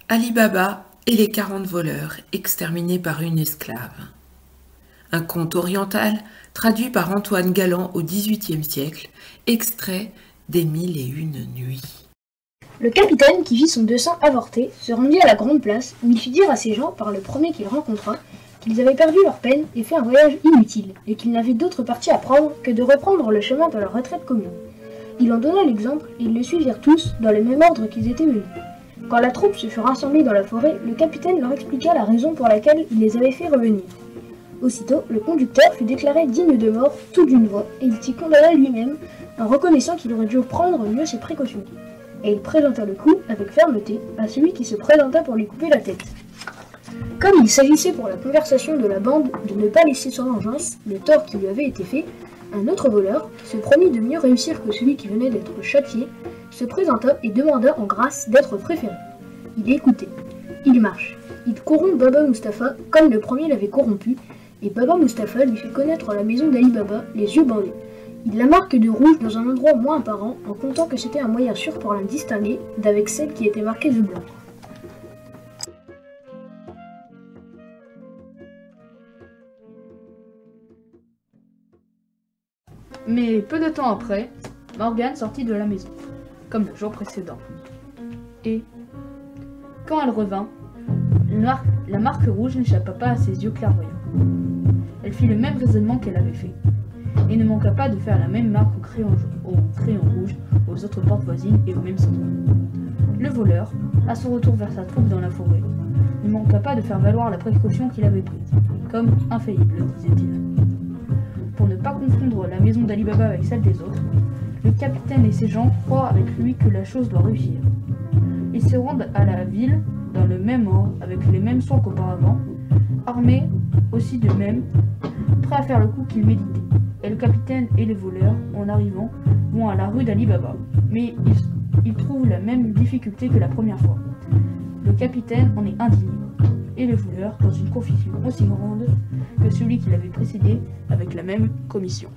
Ali Baba et les 40 voleurs exterminés par une esclave. Un conte oriental traduit par Antoine Galland au XVIIIe siècle, extrait des 1001 nuits. Le capitaine, qui vit son dessein avorté, se rendit à la grande place où il fit dire à ses gens, par le premier qu'il rencontra, qu'ils avaient perdu leur peine et fait un voyage inutile, et qu'ils n'avaient d'autre parti à prendre que de reprendre le chemin de leur retraite commune. Il en donna l'exemple, et ils le suivirent tous, dans le même ordre qu'ils étaient venus. Quand la troupe se fut rassemblée dans la forêt, le capitaine leur expliqua la raison pour laquelle il les avait fait revenir. Aussitôt, le conducteur fut déclaré digne de mort tout d'une voix, et il s'y condamna lui-même, en reconnaissant qu'il aurait dû prendre mieux ses précautions. Et il présenta le coup, avec fermeté, à celui qui se présenta pour lui couper la tête. Comme il s'agissait pour la conversation de la bande de ne pas laisser sans vengeance le tort qui lui avait été fait, un autre voleur, qui se promit de mieux réussir que celui qui venait d'être châtié, se présenta et demanda en grâce d'être préféré. Il écoutait. Il marche. Il corrompt Baba Mustapha comme le premier l'avait corrompu, et Baba Mustapha lui fait connaître la maison d'Ali Baba, les yeux bandés. Il la marque de rouge dans un endroit moins apparent, en comptant que c'était un moyen sûr pour la distinguer d'avec celle qui était marquée de blanc. Mais peu de temps après, Morgane sortit de la maison, comme le jour précédent. Et, quand elle revint, la marque rouge n'échappa pas à ses yeux clairvoyants. Elle fit le même raisonnement qu'elle avait fait, et ne manqua pas de faire la même marque au crayon rouge aux autres portes voisines et au même endroit. Le voleur, à son retour vers sa troupe dans la forêt, ne manqua pas de faire valoir la précaution qu'il avait prise, comme infaillible, disait-il. Pour ne pas confondre la maison d'Ali Baba avec celle des autres, le capitaine et ses gens croient avec lui que la chose doit réussir. Ils se rendent à la ville dans le même ordre, avec les mêmes soins qu'auparavant, armés aussi de même, prêts à faire le coup qu'ils méditaient. Et le capitaine et les voleurs, en arrivant, vont à la rue d'Ali Baba, mais ils trouvent la même difficulté que la première fois. Le capitaine en est indigné, et les voleurs dans une confusion aussi grande que celui qui l'avait précédé avec la même commission.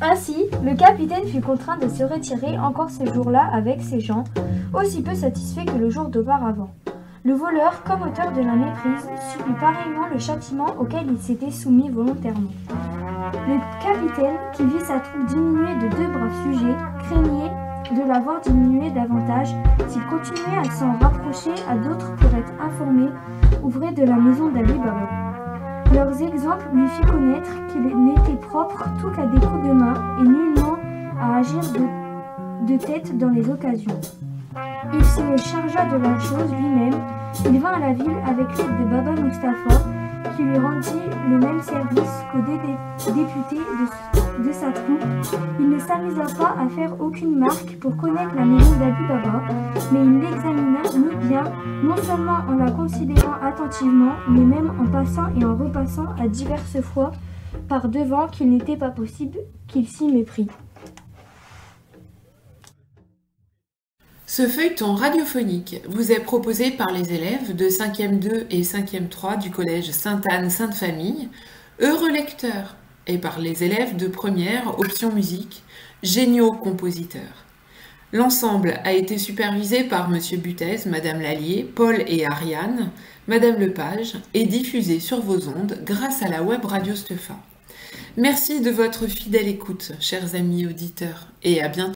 Ainsi, le capitaine fut contraint de se retirer encore ce jour-là avec ses gens, aussi peu satisfaits que le jour d'auparavant. Le voleur, comme auteur de la méprise, subit pareillement le châtiment auquel il s'était soumis volontairement. Le capitaine, qui vit sa troupe diminuée de 2 braves sujets, craignait de la voir diminuer davantage s'il continuait à s'en rapprocher à d'autres pour être informé, ouvrés de la maison d'Ali Baba. Leurs exemples lui fit connaître qu'il n'était propre tout qu'à des coups de main et nullement à agir de tête dans les occasions. Il se chargea de la chose lui-même. Il vint à la ville avec l'aide de Baba Mustapha, qui lui rendit le même service qu'aux députés de sa troupe. Il ne s'amusa pas à faire aucune marque pour connaître la maison d'Ali Baba, mais il l'examina bien, non seulement en la considérant attentivement, mais même en passant et en repassant à diverses fois par devant qu'il n'était pas possible qu'il s'y méprit. Ce feuilleton radiophonique vous est proposé par les élèves de 5e 2 et 5e 3 du collège Sainte-Anne-Sainte-Famille, heureux lecteurs, et par les élèves de première option musique, géniaux compositeurs. L'ensemble a été supervisé par Monsieur Butez, Madame Lallier, Paul et Ariane, Madame Lepage, et diffusé sur vos ondes grâce à la web radio Stepha. Merci de votre fidèle écoute, chers amis auditeurs, et à bientôt.